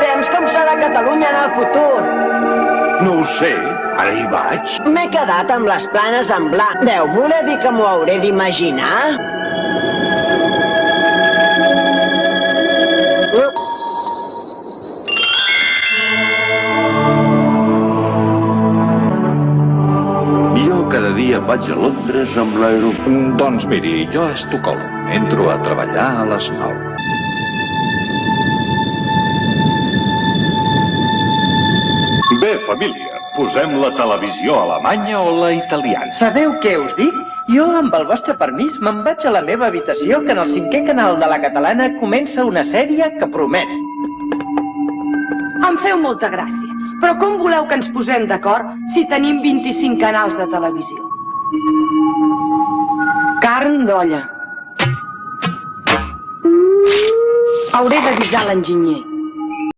temps com serà Catalunya en el futur. No ho sé, ara hi vaig. M'he quedat amb les planes en blanc. Deu voler dir que m'ho hauré d'imaginar? Jo cada dia vaig a Londres amb l'aeroport. Doncs miri, jo a Estocolm. Entro a treballar a les 9. Bé, família, posem la televisió alemanya o la italiana? Sabeu què us dic? Jo, amb el vostre permís, me'n vaig a la meva habitació, que en el 5è canal de la catalana comença una sèrie que promet. Em feu molta gràcia, però com voleu que ens posem d'acord si tenim 25 canals de televisió? Carn d'olla. Hauré d'avisar l'enginyer.